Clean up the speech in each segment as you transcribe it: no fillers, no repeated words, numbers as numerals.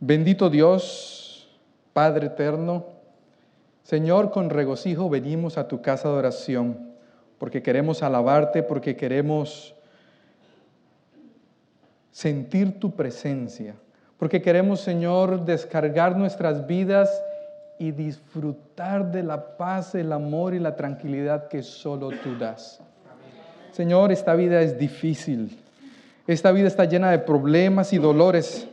Bendito Dios, Padre eterno, Señor, con regocijo venimos a tu casa de oración, porque queremos alabarte, porque queremos sentir tu presencia, porque queremos, Señor, descargar nuestras vidas y disfrutar de la paz, el amor y la tranquilidad que solo tú das. Señor, esta vida es difícil, esta vida está llena de problemas y dolores,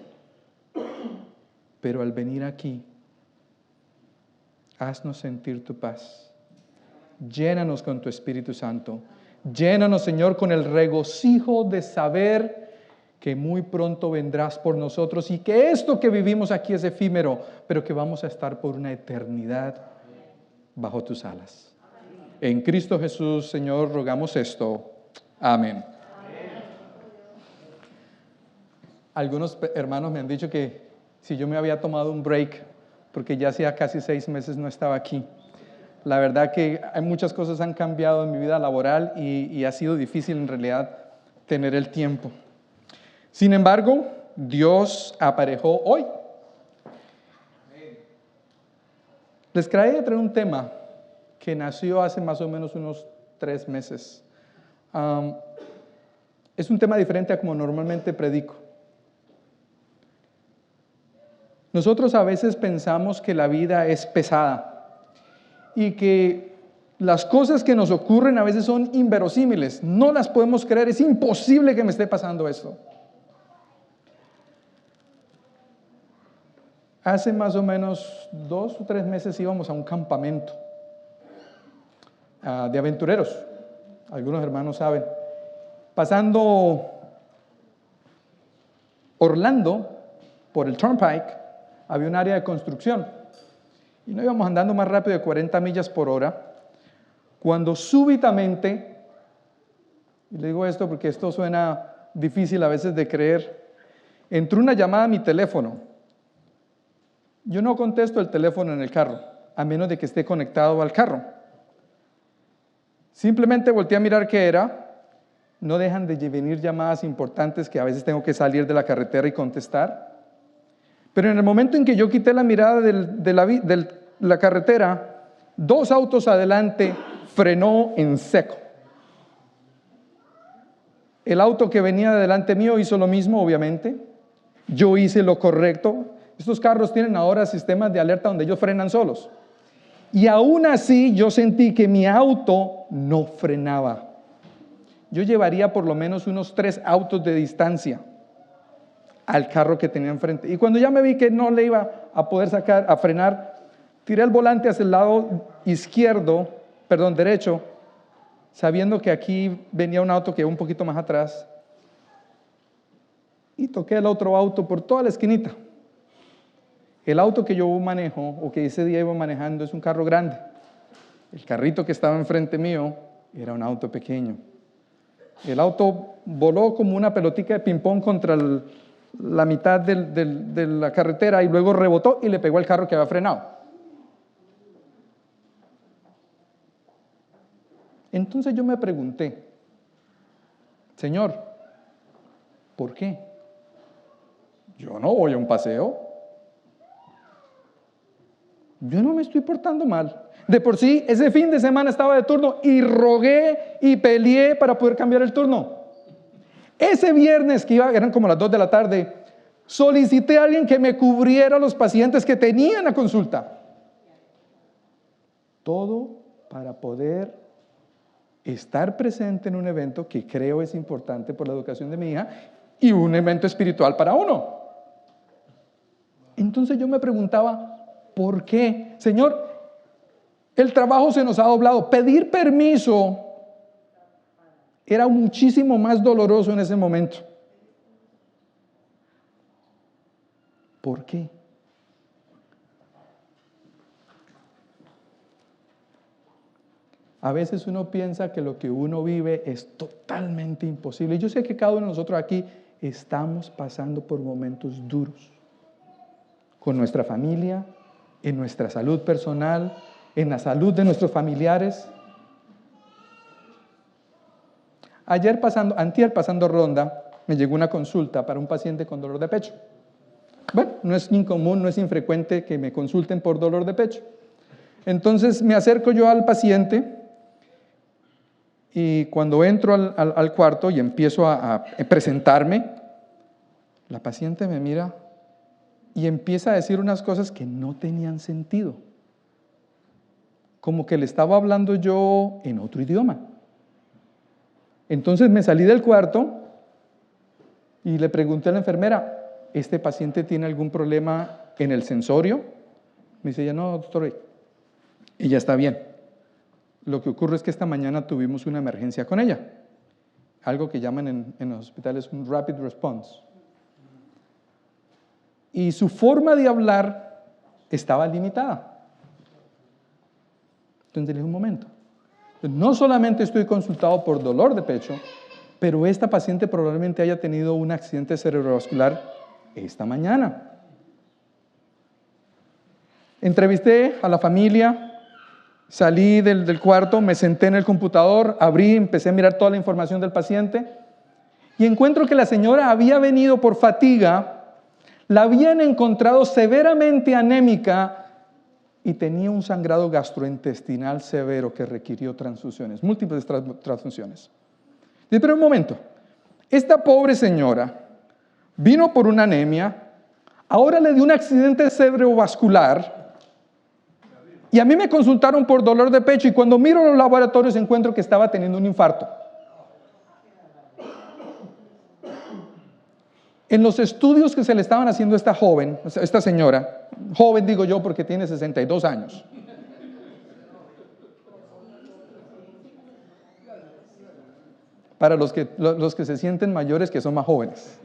pero al venir aquí, haznos sentir tu paz. Llénanos con tu Espíritu Santo. Llénanos, Señor, con el regocijo de saber que muy pronto vendrás por nosotros y que esto que vivimos aquí es efímero, pero que vamos a estar por una eternidad bajo tus alas. En Cristo Jesús, Señor, rogamos esto. Amén. Algunos hermanos me han dicho que si yo me había tomado un break, porque ya hacía casi 6 meses no estaba aquí. La verdad que hay muchas cosas han cambiado en mi vida laboral y ha sido difícil en realidad tener el tiempo. Sin embargo, Dios aparejó hoy. Les quería traer un tema que nació hace más o menos unos 3 meses. Es un tema diferente a como normalmente predico. Nosotros a veces pensamos que la vida es pesada y que las cosas que nos ocurren a veces son inverosímiles. No las podemos creer, es imposible que me esté pasando esto. Hace más o menos 2 o 3 meses íbamos a un campamento de aventureros. Algunos hermanos saben. Pasando Orlando por el Turnpike, había un área de construcción y no íbamos andando más rápido de 40 millas por hora cuando súbitamente, y le digo esto porque esto suena difícil a veces de creer, entró una llamada a mi teléfono. Yo no contesto el teléfono en el carro, a menos de que esté conectado al carro. Simplemente volteé a mirar qué era. No dejan de venir llamadas importantes que a veces tengo que salir de la carretera y contestar. Pero en el momento en que yo quité la mirada de la carretera, 2 autos adelante frenó en seco. El auto que venía delante mío hizo lo mismo, obviamente. Yo hice lo correcto. Estos carros tienen ahora sistemas de alerta donde ellos frenan solos. Y aún así yo sentí que mi auto no frenaba. Yo llevaría por lo menos unos 3 autos de distancia al carro que tenía enfrente. Y cuando ya me vi que no le iba a poder a frenar, tiré el volante hacia el lado derecho, sabiendo que aquí venía un auto que iba un poquito más atrás. Y toqué el otro auto por toda la esquinita. El auto que yo manejo, o que ese día iba manejando, es un carro grande. El carrito que estaba enfrente mío era un auto pequeño. El auto voló como una pelotica de ping-pong contra la mitad de la carretera y luego rebotó y le pegó al carro que había frenado. Entonces yo me pregunté, Señor, ¿por qué? Yo no voy a un paseo. Yo no me estoy portando mal. De por sí, ese fin de semana estaba de turno y rogué y peleé para poder cambiar el turno. Ese viernes que eran como las 2 de la tarde, solicité a alguien que me cubriera los pacientes que tenían la consulta. Todo para poder estar presente en un evento que creo es importante por la educación de mi hija y un evento espiritual para uno. Entonces yo me preguntaba, ¿por qué? Señor, el trabajo se nos ha doblado. Pedir permiso era muchísimo más doloroso en ese momento. ¿Por qué? A veces uno piensa que lo que uno vive es totalmente imposible. Yo sé que cada uno de nosotros aquí estamos pasando por momentos duros. Con nuestra familia, en nuestra salud personal, en la salud de nuestros familiares. Antier pasando ronda, me llegó una consulta para un paciente con dolor de pecho. Bueno, no es incomún, no es infrecuente que me consulten por dolor de pecho. Entonces me acerco yo al paciente y cuando entro al cuarto y empiezo a presentarme, la paciente me mira y empieza a decir unas cosas que no tenían sentido. Como que le estaba hablando yo en otro idioma. Entonces me salí del cuarto y le pregunté a la enfermera, ¿este paciente tiene algún problema en el sensorio? Me dice ella, no, doctor, ella está bien. Lo que ocurre es que esta mañana tuvimos una emergencia con ella. Algo que llaman en los hospitales un rapid response. Y su forma de hablar estaba limitada. Entonces le dije, un momento. No solamente estoy consultado por dolor de pecho, pero esta paciente probablemente haya tenido un accidente cerebrovascular esta mañana. Entrevisté a la familia, salí del cuarto, me senté en el computador, abrí, empecé a mirar toda la información del paciente y encuentro que la señora había venido por fatiga, la habían encontrado severamente anémica y tenía un sangrado gastrointestinal severo que requirió transfusiones, múltiples transfusiones. Dije, pero un momento, esta pobre señora vino por una anemia, ahora le dio un accidente cerebrovascular y a mí me consultaron por dolor de pecho y cuando miro los laboratorios encuentro que estaba teniendo un infarto. En los estudios que se le estaban haciendo a esta joven, esta señora, joven digo yo porque tiene 62 años. Para los que se sienten mayores que son más jóvenes.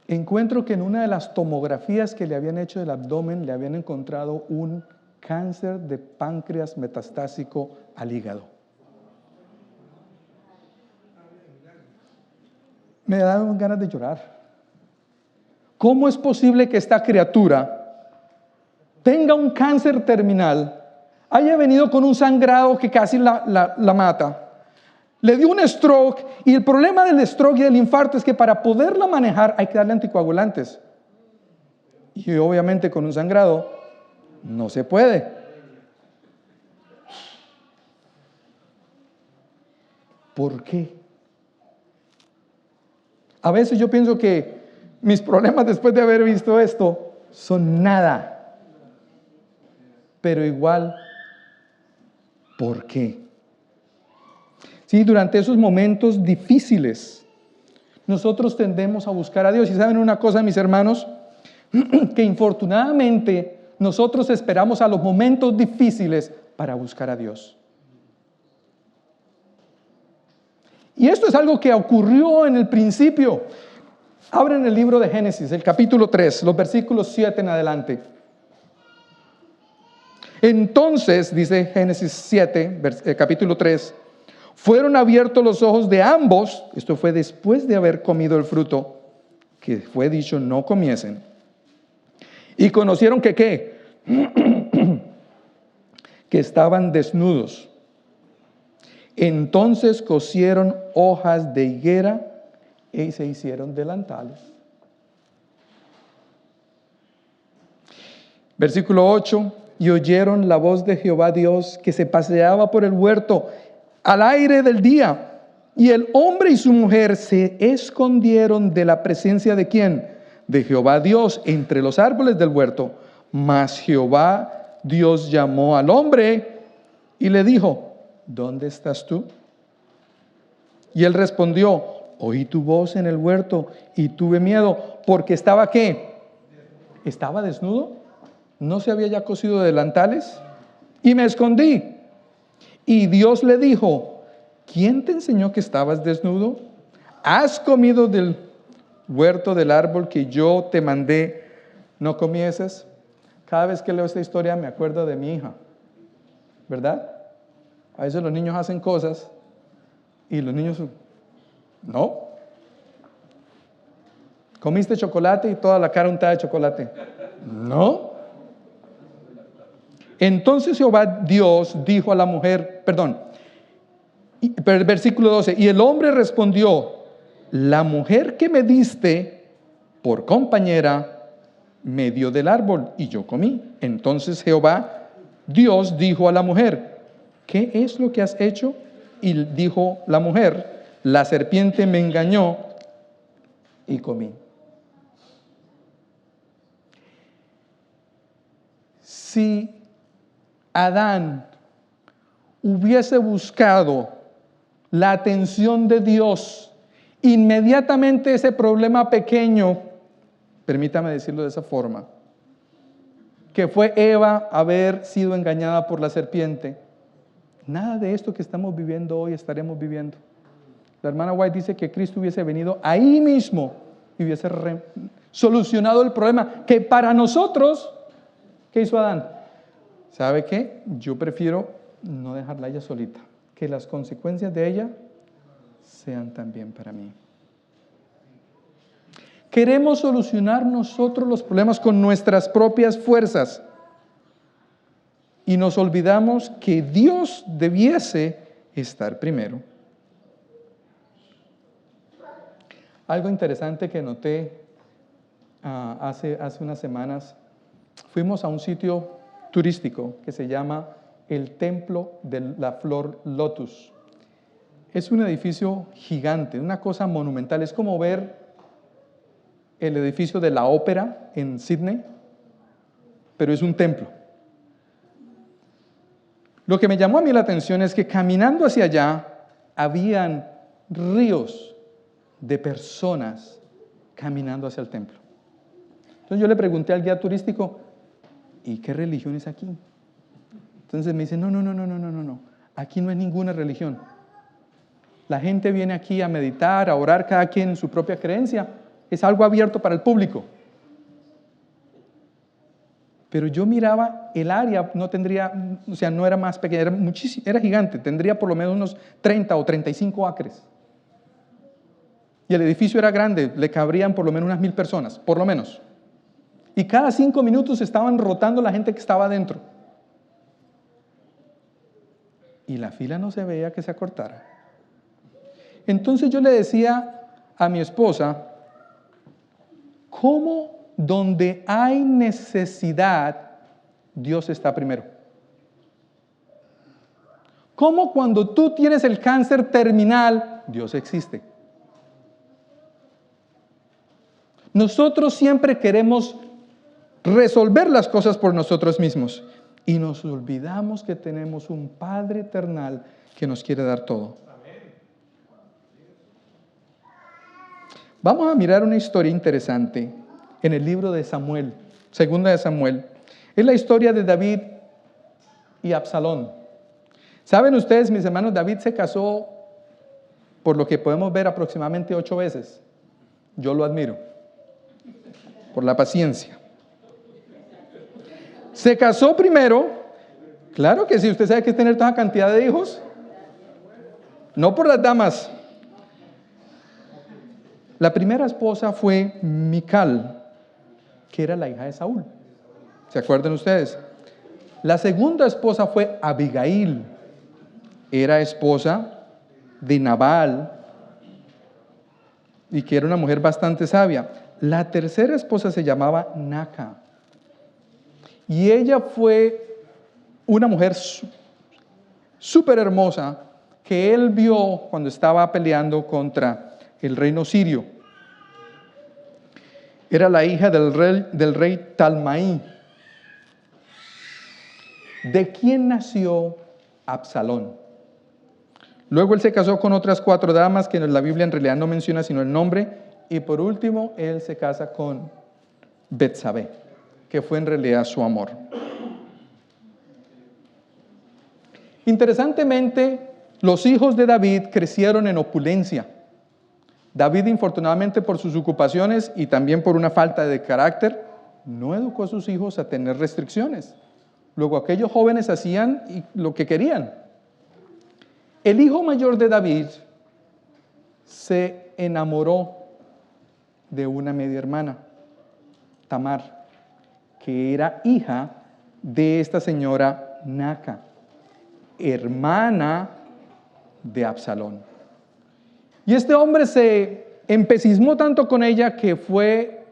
Encuentro que en una de las tomografías que le habían hecho del abdomen le habían encontrado un cáncer de páncreas metastásico al hígado. Me daban ganas de llorar. ¿Cómo es posible que esta criatura tenga un cáncer terminal, haya venido con un sangrado que casi la mata, le dio un stroke y el problema del stroke y del infarto es que para poderla manejar hay que darle anticoagulantes y obviamente con un sangrado no se puede? ¿Por qué? A veces yo pienso que mis problemas después de haber visto esto son nada. Pero igual, ¿por qué? Sí, durante esos momentos difíciles, nosotros tendemos a buscar a Dios. Y saben una cosa, mis hermanos, que infortunadamente nosotros esperamos a los momentos difíciles para buscar a Dios. Y esto es algo que ocurrió en el principio. Abren el libro de Génesis, el capítulo 3, los versículos 7 en adelante. Entonces, dice Génesis 7, capítulo 3, fueron abiertos los ojos de ambos, esto fue después de haber comido el fruto, que fue dicho no comiesen, y conocieron que ¿qué? Que estaban desnudos. Entonces cosieron hojas de higuera y se hicieron delantales. Versículo 8, y oyeron la voz de Jehová Dios que se paseaba por el huerto al aire del día, y el hombre y su mujer se escondieron de la presencia de ¿quién? De Jehová Dios entre los árboles del huerto. Mas Jehová Dios llamó al hombre y le dijo, ¿dónde estás tú? Y él respondió, oí tu voz en el huerto y tuve miedo, porque estaba ¿qué? Estaba desnudo, no se había ya cosido delantales y me escondí. Y Dios le dijo, ¿quién te enseñó que estabas desnudo? ¿Has comido del huerto del árbol que yo te mandé no comieses? Cada vez que leo esta historia me acuerdo de mi hija, ¿verdad? A veces los niños hacen cosas y los niños, no. ¿Comiste chocolate y toda la cara untada de chocolate? No. Entonces Jehová Dios dijo a la mujer, versículo 12, y el hombre respondió, la mujer que me diste por compañera me dio del árbol y yo comí. Entonces Jehová, Dios, dijo a la mujer, ¿qué es lo que has hecho? Y dijo la mujer, la serpiente me engañó y comí. Si Adán hubiese buscado la atención de Dios, inmediatamente ese problema pequeño, permítame decirlo de esa forma, que fue Eva haber sido engañada por la serpiente, nada de esto que estamos viviendo hoy estaremos viviendo. La hermana White dice que Cristo hubiese venido ahí mismo y hubiese solucionado el problema que para nosotros, ¿qué hizo Adán? ¿Sabe qué? Yo prefiero no dejarla ella solita, que las consecuencias de ella sean también para mí. Queremos solucionar nosotros los problemas con nuestras propias fuerzas y nos olvidamos que Dios debiese estar primero. Algo interesante que noté hace unas semanas, fuimos a un sitio turístico que se llama el Templo de la Flor Lotus. Es un edificio gigante, una cosa monumental, es como ver el edificio de la ópera en Sydney, pero es un templo. Lo que me llamó a mí la atención es que caminando hacia allá, habían ríos de personas caminando hacia el templo. Entonces yo le pregunté al guía turístico, ¿y qué religión es aquí? Entonces me dice, no, aquí no es ninguna religión. La gente viene aquí a meditar, a orar, cada quien en su propia creencia. Es algo abierto para el público. Pero yo miraba el área, no era más pequeña, era gigante, tendría por lo menos unos 30 o 35 acres. Y el edificio era grande, le cabrían por lo menos unas 1,000 personas, por lo menos. Y cada 5 minutos estaban rotando la gente que estaba adentro. Y la fila no se veía que se acortara. Entonces yo le decía a mi esposa, ¿cómo donde hay necesidad, Dios está primero? ¿Cómo cuando tú tienes el cáncer terminal, Dios existe? Nosotros siempre queremos resolver las cosas por nosotros mismos y nos olvidamos que tenemos un Padre eternal que nos quiere dar todo. Vamos a mirar una historia interesante en el libro de Samuel, segunda de Samuel. Es la historia de David y Absalón. ¿Saben ustedes, mis hermanos, David se casó, por lo que podemos ver, aproximadamente 8 veces? Yo lo admiro, por la paciencia. Se casó primero, claro que sí, usted sabe que es tener toda cantidad de hijos, no por las damas. La primera esposa fue Mical, que era la hija de Saúl. ¿Se acuerdan ustedes? La segunda esposa fue Abigail, era esposa de Nabal y que era una mujer bastante sabia. La tercera esposa se llamaba Naca y ella fue una mujer súper hermosa que él vio cuando estaba peleando contra el reino sirio. Era la hija del rey Talmaí. ¿De quién nació Absalón? Luego él se casó con otras 4 damas que la Biblia en realidad no menciona sino el nombre. Y por último, él se casa con Betsabé, que fue en realidad su amor. Interesantemente, los hijos de David crecieron en opulencia. David, infortunadamente por sus ocupaciones y también por una falta de carácter, no educó a sus hijos a tener restricciones. Luego aquellos jóvenes hacían lo que querían. El hijo mayor de David se enamoró de una media hermana, Tamar, que era hija de esta señora Naca, hermana de Absalón. Y este hombre se empecismó tanto con ella que fue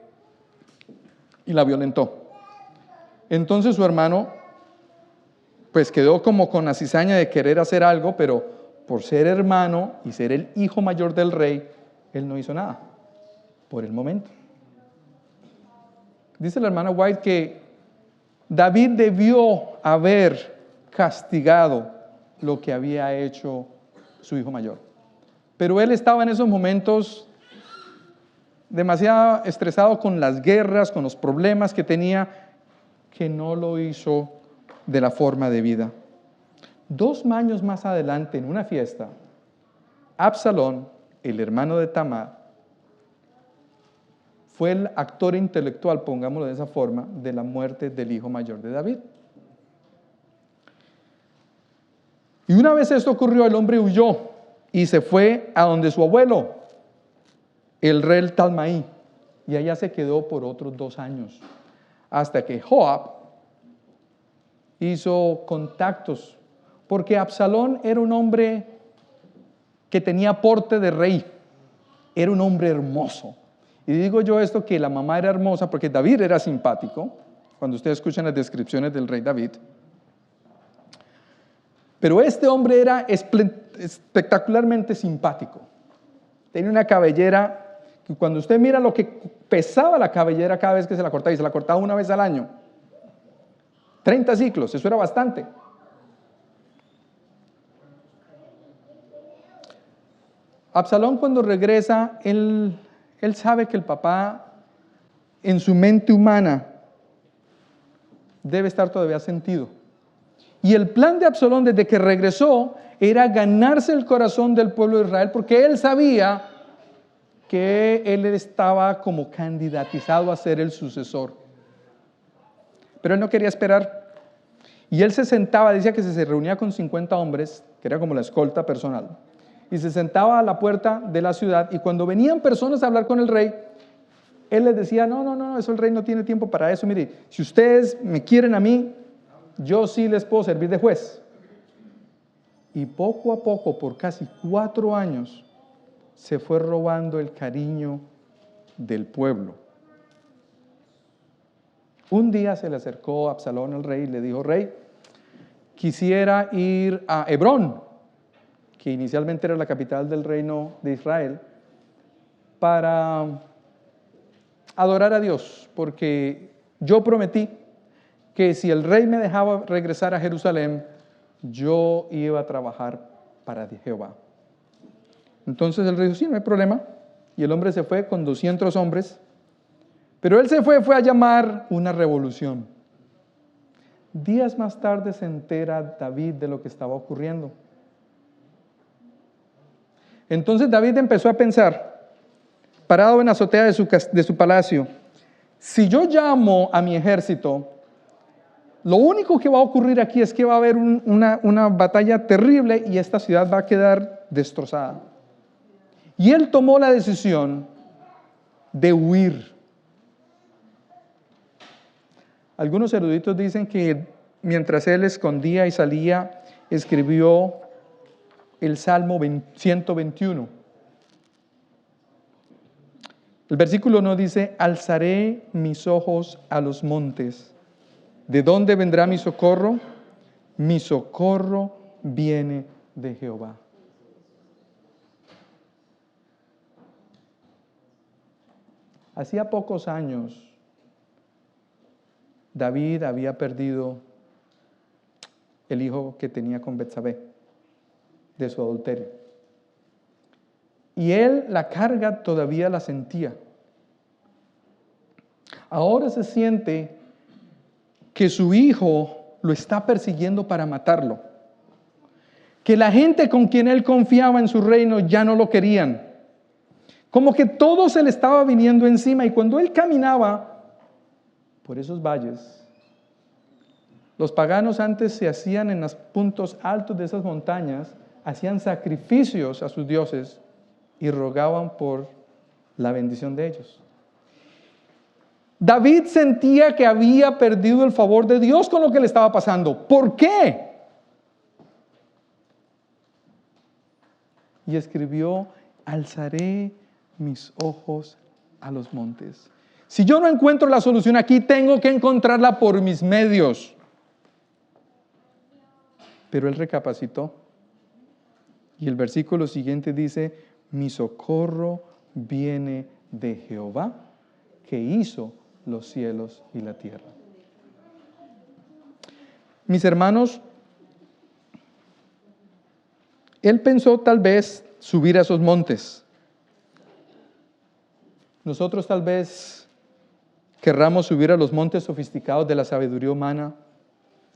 y la violentó. Entonces su hermano pues quedó como con la cizaña de querer hacer algo, pero por ser hermano y ser el hijo mayor del rey, él no hizo nada, por el momento. Dice la hermana White que David debió haber castigado lo que había hecho su hijo mayor. Pero él estaba en esos momentos demasiado estresado con las guerras, con los problemas que tenía, que no lo hizo de la forma debida. 2 años más adelante, en una fiesta, Absalón, el hermano de Tamar, fue el actor intelectual, pongámoslo de esa forma, de la muerte del hijo mayor de David. Y una vez esto ocurrió, el hombre huyó y se fue a donde su abuelo, el rey Talmaí, y allá se quedó por otros 2 años, hasta que Joab hizo contactos, porque Absalón era un hombre que tenía porte de rey, era un hombre hermoso. Y digo yo esto, que la mamá era hermosa porque David era simpático, cuando ustedes escuchan las descripciones del rey David. Pero este hombre era espectacularmente simpático. Tenía una cabellera que cuando usted mira lo que pesaba la cabellera cada vez que se la cortaba, y se la cortaba una vez al año, 30 ciclos, eso era bastante. Absalón, cuando regresa, él sabe que el papá, en su mente humana, debe estar todavía sentido. Y el plan de Absalón desde que regresó era ganarse el corazón del pueblo de Israel, porque él sabía que él estaba como candidatizado a ser el sucesor. Pero él no quería esperar. Y él se sentaba, decía que se reunía con 50 hombres, que era como la escolta personal, y se sentaba a la puerta de la ciudad, y cuando venían personas a hablar con el rey, él les decía, no, eso el rey no tiene tiempo para eso. Mire, si ustedes me quieren a mí, yo sí les puedo servir de juez. Y poco a poco, por casi 4 años, se fue robando el cariño del pueblo. Un día se le acercó Absalón al rey y le dijo, rey, quisiera ir a Hebrón, que inicialmente era la capital del reino de Israel, para adorar a Dios, porque yo prometí que si el rey me dejaba regresar a Jerusalén, yo iba a trabajar para Jehová. Entonces el rey dijo, sí, no hay problema, y el hombre se fue con 200 hombres, pero él se fue a llamar una revolución. Días más tarde se entera David de lo que estaba ocurriendo. Entonces David empezó a pensar, parado en la azotea de su palacio, si yo llamo a mi ejército, lo único que va a ocurrir aquí es que va a haber una batalla terrible y esta ciudad va a quedar destrozada. Y él tomó la decisión de huir. Algunos eruditos dicen que mientras él escondía y salía, escribió el Salmo 121. El versículo 1 dice, alzaré mis ojos a los montes. ¿De dónde vendrá mi socorro? Mi socorro viene de Jehová. Hacía pocos años, David había perdido el hijo que tenía con Betsabé, de su adulterio. Y él la carga todavía la sentía. Ahora se siente que su hijo lo está persiguiendo para matarlo. Que la gente con quien él confiaba en su reino ya no lo querían. Como que todo se le estaba viniendo encima, y cuando él caminaba por esos valles, los paganos antes se hacían en los puntos altos de esas montañas, hacían sacrificios a sus dioses y rogaban por la bendición de ellos. David sentía que había perdido el favor de Dios con lo que le estaba pasando. ¿Por qué? Y escribió, alzaré mis ojos a los montes. Si yo no encuentro la solución aquí, tengo que encontrarla por mis medios. Pero él recapacitó. Y el versículo siguiente dice, mi socorro viene de Jehová, que hizo los cielos y la tierra. Mis hermanos, él pensó tal vez subir a esos montes. Nosotros tal vez querramos subir a los montes sofisticados de la sabiduría humana,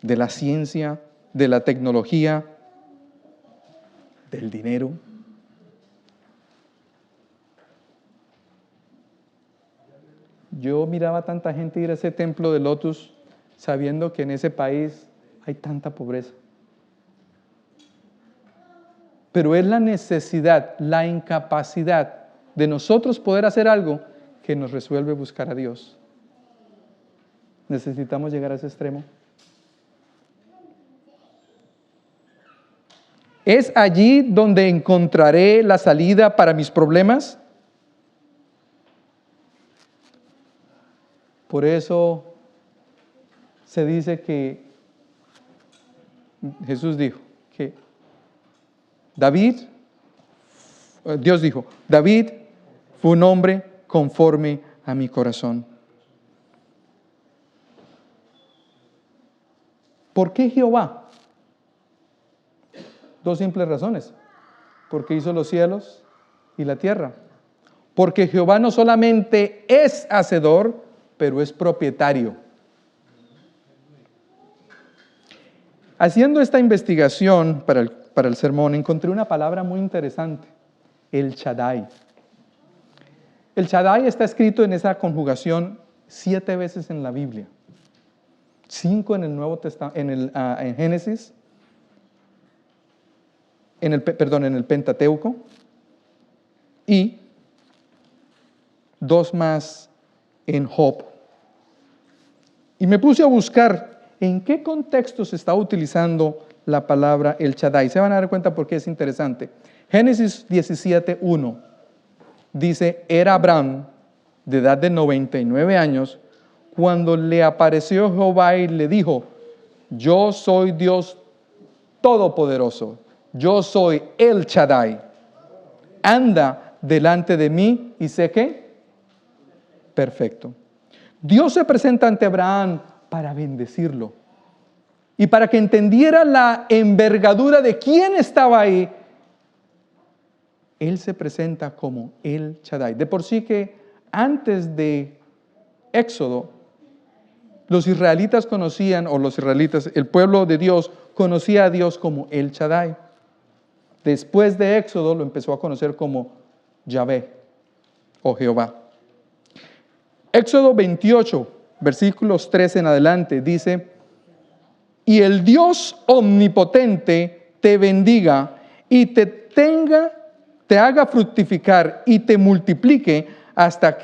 de la ciencia, de la tecnología, del dinero. Yo miraba tanta gente ir a ese templo de Lotus sabiendo que en ese país hay tanta pobreza. Pero es la necesidad, la incapacidad de nosotros poder hacer algo que nos resuelve buscar a Dios. ¿Necesitamos llegar a ese extremo? ¿Es allí donde encontraré la salida para mis problemas? Por eso se dice que Jesús dijo que Dios dijo, David fue un hombre conforme a mi corazón. ¿Por qué Jehová? Dos simples razones. Porque hizo los cielos y la tierra. Porque Jehová no solamente es hacedor, pero es propietario. Haciendo esta investigación para el sermón, encontré una palabra muy interesante, el Shaddai. El Shaddai está escrito en esa conjugación 7 veces en la Biblia. 5 en el Nuevo Testamento, en Génesis, en el Pentateuco, y 2 más en Job. Y me puse a buscar en qué contexto se está utilizando la palabra el Shaddai. Se van a dar cuenta por qué es interesante. Génesis 17:1 dice, era Abraham de edad de 99 años cuando le apareció Jehová y le dijo, yo soy Dios Todopoderoso, yo soy el Shaddai, anda delante de mí y sé que perfecto. Dios se presenta ante Abraham para bendecirlo y para que entendiera la envergadura de quién estaba ahí. Él se presenta como el Shaddai. De por sí que antes de Éxodo, los israelitas conocían, el pueblo de Dios conocía a Dios como el Shaddai. Después de Éxodo lo empezó a conocer como Yahvé o Jehová. Éxodo 28, versículos 3 en adelante, dice, y el Dios omnipotente te bendiga y te haga fructificar y te multiplique hasta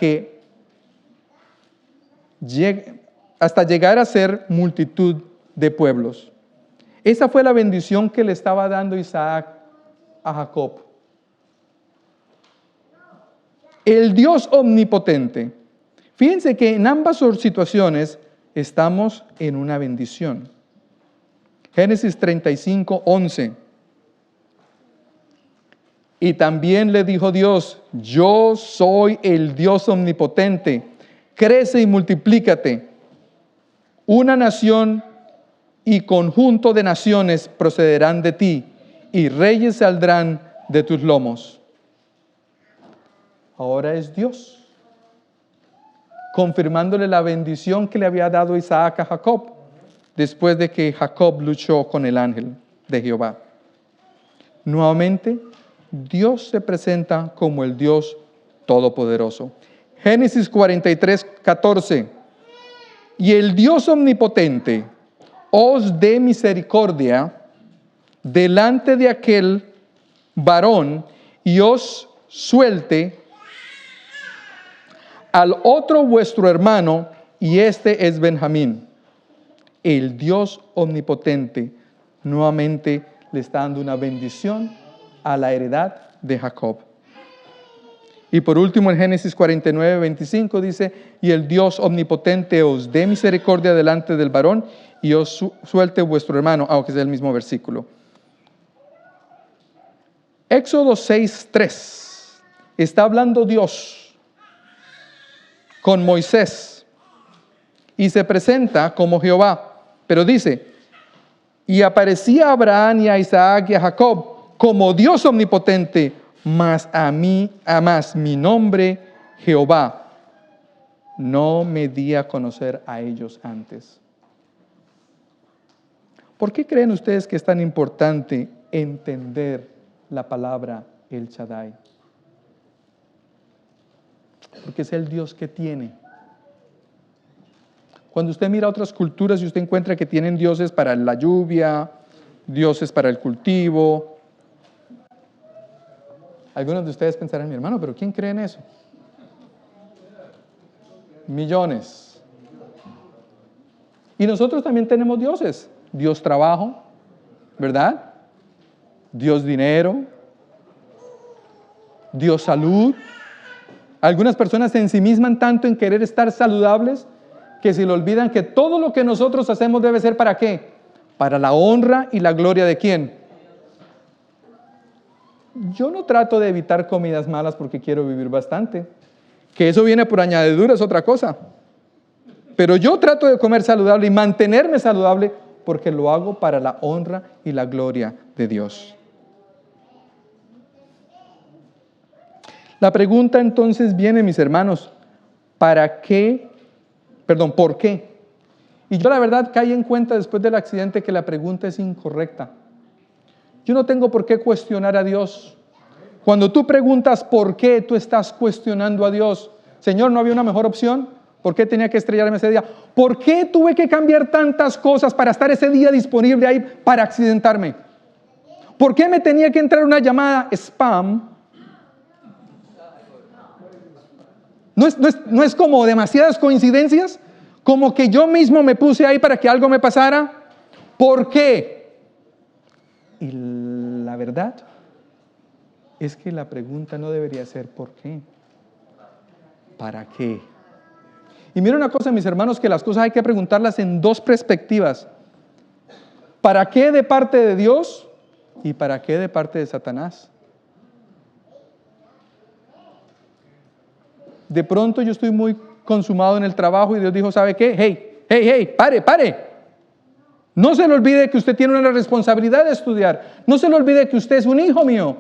llegar a ser multitud de pueblos. Esa fue la bendición que le estaba dando Isaac a Jacob. El Dios omnipotente. Fíjense que en ambas situaciones estamos en una bendición. Génesis 35:11. Y también le dijo Dios, yo soy el Dios omnipotente, crece y multiplícate. Una nación y conjunto de naciones procederán de ti, y reyes saldrán de tus lomos. Ahora es Dios, confirmándole la bendición que le había dado Isaac a Jacob, después de que Jacob luchó con el ángel de Jehová. Nuevamente, Dios se presenta como el Dios Todopoderoso. Génesis 43:14. Y el Dios omnipotente os dé misericordia delante de aquel varón y os suelte al otro vuestro hermano, y este es Benjamín. El Dios omnipotente nuevamente le está dando una bendición a la heredad de Jacob. Y por último, en Génesis 49, 25 dice, y el Dios omnipotente os dé misericordia delante del varón y os suelte vuestro hermano, aunque sea el mismo versículo. Éxodo 6:3 está hablando Dios con Moisés y se presenta como Jehová, pero dice, y aparecía a Abraham y a Isaac y a Jacob como Dios omnipotente, mas a mí, más mi nombre Jehová, no me di a conocer a ellos antes. ¿Por qué creen ustedes que es tan importante entender la palabra El Shaddai? Porque es el Dios que tiene. Cuando usted mira otras culturas y usted encuentra que tienen dioses para la lluvia, dioses para el cultivo, algunos de ustedes pensarán, mi hermano, ¿pero quién cree en eso? Millones. Y nosotros también tenemos dioses. Dios trabajo, ¿verdad? Dios dinero, Dios salud. Algunas personas se ensimisman tanto en querer estar saludables que se le olvidan que todo lo que nosotros hacemos debe ser ¿para qué? Para la honra y la gloria de ¿quién? Yo no trato de evitar comidas malas porque quiero vivir bastante. Que eso viene por añadidura es otra cosa. Pero yo trato de comer saludable y mantenerme saludable porque lo hago para la honra y la gloria de Dios. La pregunta entonces viene, mis hermanos, ¿por qué? Y yo la verdad caí en cuenta después del accidente que la pregunta es incorrecta. Yo no tengo por qué cuestionar a Dios. Cuando tú preguntas por qué, tú estás cuestionando a Dios. Señor, ¿no había una mejor opción? ¿Por qué tenía que estrellarme ese día? ¿Por qué tuve que cambiar tantas cosas para estar ese día disponible ahí para accidentarme? ¿Por qué me tenía que entrar una llamada spam? ¿No es como demasiadas coincidencias? Como que yo mismo me puse ahí para que algo me pasara. ¿Por qué? Y la verdad es que la pregunta no debería ser ¿por qué? ¿Para qué? Y mira una cosa, mis hermanos, que las cosas hay que preguntarlas en dos perspectivas. ¿Para qué de parte de Dios y para qué de parte de Satanás? De pronto yo estoy muy consumado en el trabajo y Dios dijo, ¿sabe qué? Hey, pare. No se le olvide que usted tiene una responsabilidad de estudiar. No se le olvide que usted es un hijo mío.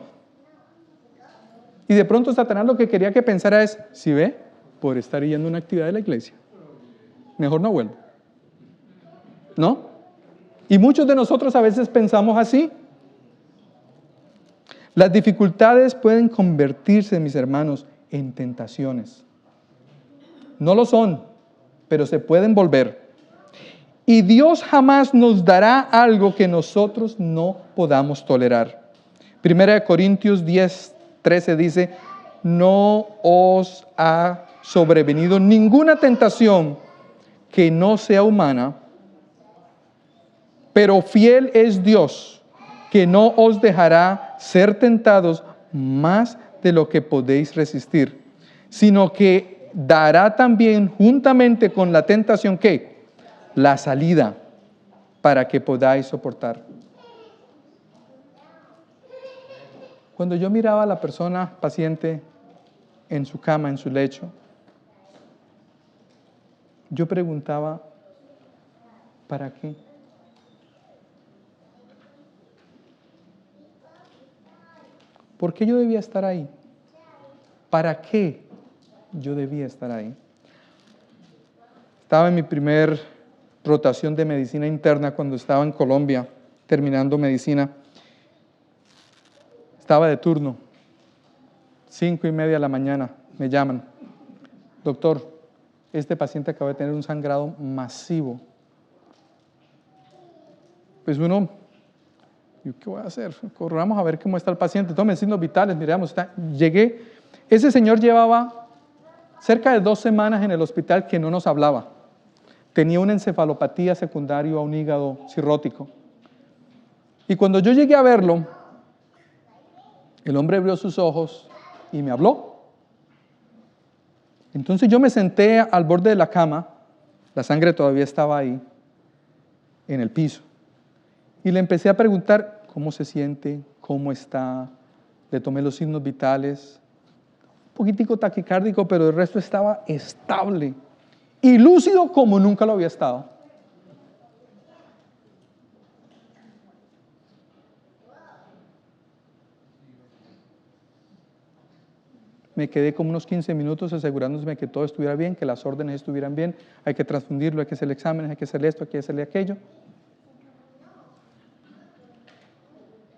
Y de pronto Satanás lo que quería que pensara es, ¿sí ve? Por estar yendo a una actividad de la iglesia. Mejor no vuelvo. ¿No? Y muchos de nosotros a veces pensamos así. Las dificultades pueden convertirse, mis hermanos, en tentaciones. No lo son, pero se pueden volver. Y Dios jamás nos dará algo que nosotros no podamos tolerar. 1 Corintios 10:13 dice, no os ha sobrevenido ninguna tentación que no sea humana, pero fiel es Dios, que no os dejará ser tentados más de lo que podéis resistir, sino que dará también juntamente con la tentación, ¿qué? La salida para que podáis soportar. Cuando yo miraba a la persona paciente en su cama, en su lecho, yo preguntaba, ¿para qué? ¿Por qué yo debía estar ahí? ¿Para qué yo debía estar ahí? Estaba en mi primer rotación de medicina interna cuando estaba en Colombia, terminando medicina. Estaba de turno, 5:30 de la mañana, me llaman. Doctor, este paciente acaba de tener un sangrado masivo. Pues uno, ¿qué voy a hacer? Corramos a ver cómo está el paciente. Tomen signos vitales, miramos. Llegué. Ese señor llevaba cerca de 2 semanas en el hospital que no nos hablaba. Tenía una encefalopatía secundaria a un hígado cirrótico. Y cuando yo llegué a verlo, el hombre abrió sus ojos y me habló. Entonces yo me senté al borde de la cama, la sangre todavía estaba ahí, en el piso, y le empecé a preguntar cómo se siente, cómo está, le tomé los signos vitales, un poquitico taquicárdico, pero el resto estaba estable y lúcido como nunca lo había estado. Me quedé como unos 15 minutos asegurándome que todo estuviera bien, que las órdenes estuvieran bien. Hay que transfundirlo, hay que hacer exámenes, hay que hacerle esto, hay que hacerle aquello.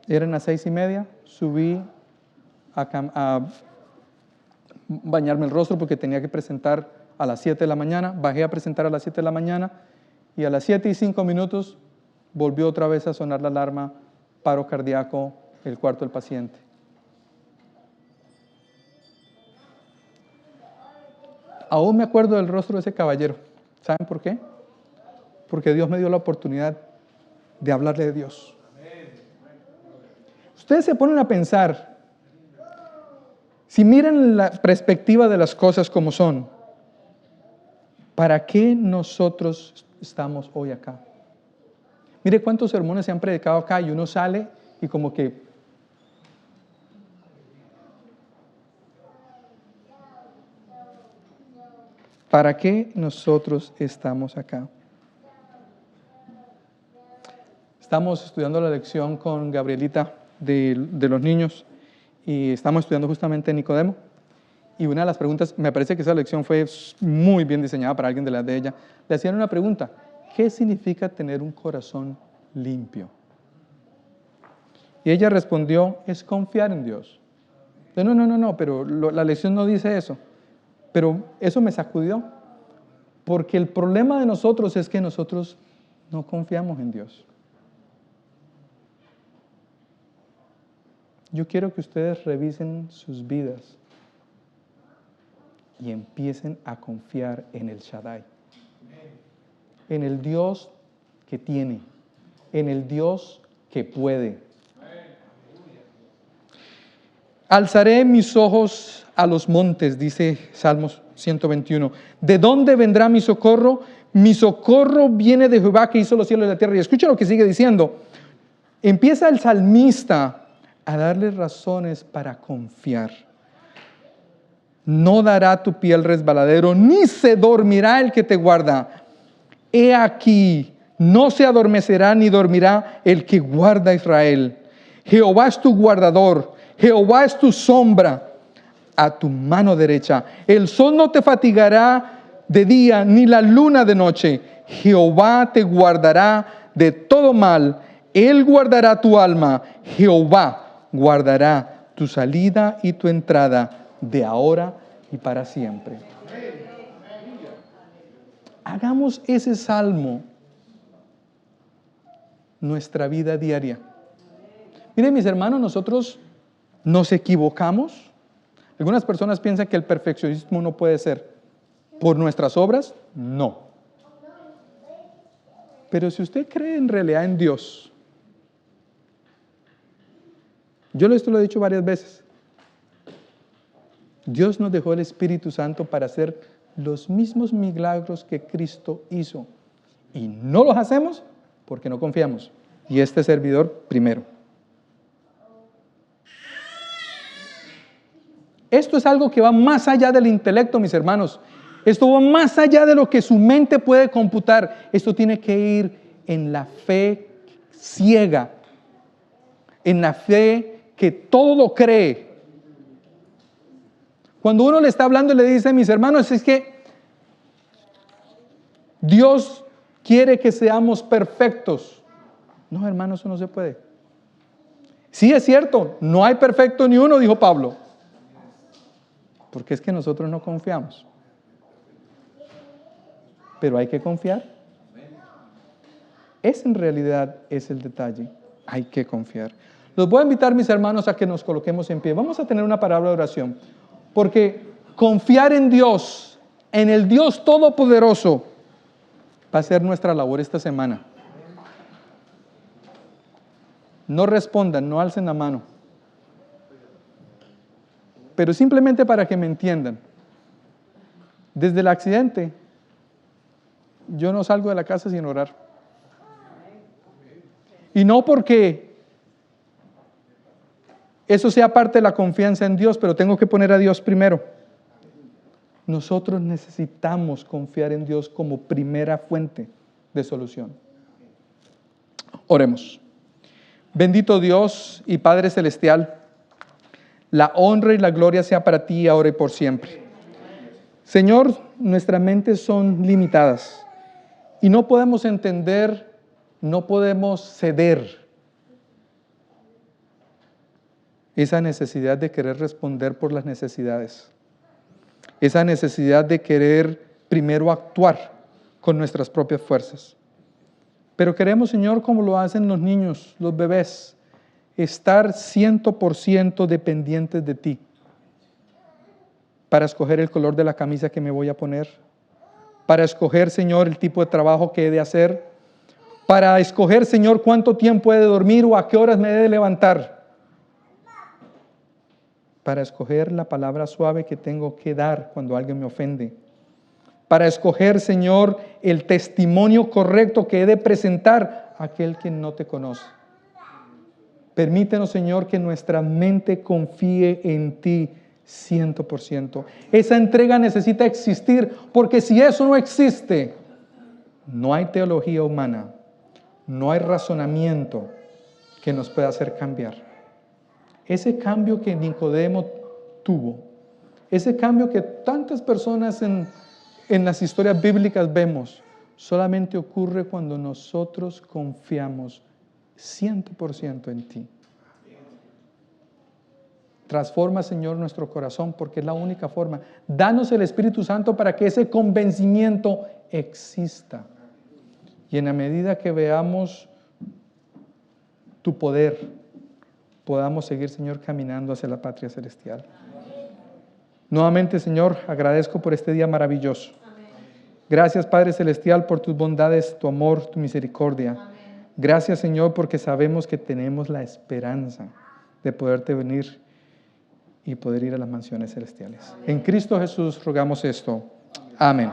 Eran las 6:30, subí a bañarme el rostro porque tenía que presentar a las 7 de la mañana. Bajé a presentar a las 7 de la mañana y a las 7:05 volvió otra vez a sonar la alarma, paro cardíaco, el cuarto del paciente. Aún me acuerdo del rostro de ese caballero. ¿Saben por qué? Porque Dios me dio la oportunidad de hablarle de Dios. Ustedes se ponen a pensar, si miran la perspectiva de las cosas como son, ¿para qué nosotros estamos hoy acá? Mire cuántos sermones se han predicado acá y uno sale y como que... ¿Para qué nosotros estamos acá? Estamos estudiando la lección con Gabrielita de los niños y estamos estudiando justamente Nicodemo. Y una de las preguntas, me parece que esa lección fue muy bien diseñada para alguien de la edad de ella. Le hacían una pregunta: ¿qué significa tener un corazón limpio? Y ella respondió: es confiar en Dios. No, pero la lección no dice eso. Pero eso me sacudió, porque el problema de nosotros es que nosotros no confiamos en Dios. Yo quiero que ustedes revisen sus vidas y empiecen a confiar en el Shaddai, en el Dios que tiene, en el Dios que puede. Alzaré mis ojos a los montes, dice Salmos 121. ¿De dónde vendrá mi socorro? Mi socorro viene de Jehová, que hizo los cielos y la tierra. Y escucha lo que sigue diciendo. Empieza el salmista a darle razones para confiar. No dará tu pie al resbaladero, ni se dormirá el que te guarda. He aquí, no se adormecerá ni dormirá el que guarda a Israel. Jehová es tu guardador, Jehová es tu sombra a tu mano derecha. El sol no te fatigará de día, ni la luna de noche. Jehová te guardará de todo mal. Él guardará tu alma. Jehová guardará tu salida y tu entrada de ahora y para siempre. Hagamos ese salmo nuestra vida diaria. Miren, mis hermanos, nosotros nos equivocamos. Algunas personas piensan que el perfeccionismo no puede ser por nuestras obras. No. Pero si usted cree en realidad en Dios, esto lo he dicho varias veces, Dios nos dejó el Espíritu Santo para hacer los mismos milagros que Cristo hizo. Y no los hacemos porque no confiamos. Y este servidor primero. Esto es algo que va más allá del intelecto, mis hermanos. Esto va más allá de lo que su mente puede computar. Esto tiene que ir en la fe ciega, en la fe que todo lo cree. Cuando uno le está hablando y le dice, mis hermanos, es que Dios quiere que seamos perfectos. No, hermanos, eso no se puede. Sí, es cierto, no hay perfecto ni uno, dijo Pablo. Porque es que nosotros no confiamos. Pero hay que confiar. Ese en realidad es el detalle. Hay que confiar. Los voy a invitar, mis hermanos, a que nos coloquemos en pie. Vamos a tener una palabra de oración. Porque confiar en Dios, en el Dios Todopoderoso, va a ser nuestra labor esta semana. No respondan, no alcen la mano. Pero simplemente para que me entiendan. Desde el accidente, yo no salgo de la casa sin orar. Y no porque eso sea parte de la confianza en Dios, pero tengo que poner a Dios primero. Nosotros necesitamos confiar en Dios como primera fuente de solución. Oremos. Bendito Dios y Padre Celestial, la honra y la gloria sea para ti ahora y por siempre. Señor, nuestras mentes son limitadas y no podemos entender, no podemos ceder esa necesidad de querer responder por las necesidades, esa necesidad de querer primero actuar con nuestras propias fuerzas. Pero queremos, Señor, como lo hacen los niños, los bebés, estar 100% dependientes de ti para escoger el color de la camisa que me voy a poner, para escoger, Señor, el tipo de trabajo que he de hacer, para escoger, Señor, cuánto tiempo he de dormir o a qué horas me he de levantar, para escoger la palabra suave que tengo que dar cuando alguien me ofende, para escoger, Señor, el testimonio correcto que he de presentar a aquel que no te conoce. Permítenos, Señor, que nuestra mente confíe en ti 100%. Esa entrega necesita existir, porque si eso no existe, no hay teología humana, no hay razonamiento que nos pueda hacer cambiar. Ese cambio que Nicodemo tuvo, ese cambio que tantas personas en las historias bíblicas vemos, solamente ocurre cuando nosotros confiamos 100% en ti. Transforma, Señor, nuestro corazón, porque es la única forma. Danos el Espíritu Santo para que ese convencimiento exista. Y en la medida que veamos tu poder, podamos seguir, Señor, caminando hacia la patria celestial. Nuevamente, Señor, agradezco por este día maravilloso. Gracias, Padre Celestial, por tus bondades, tu amor, tu misericordia. Gracias, Señor, porque sabemos que tenemos la esperanza de poderte venir y poder ir a las mansiones celestiales. En Cristo Jesús rogamos esto. Amén.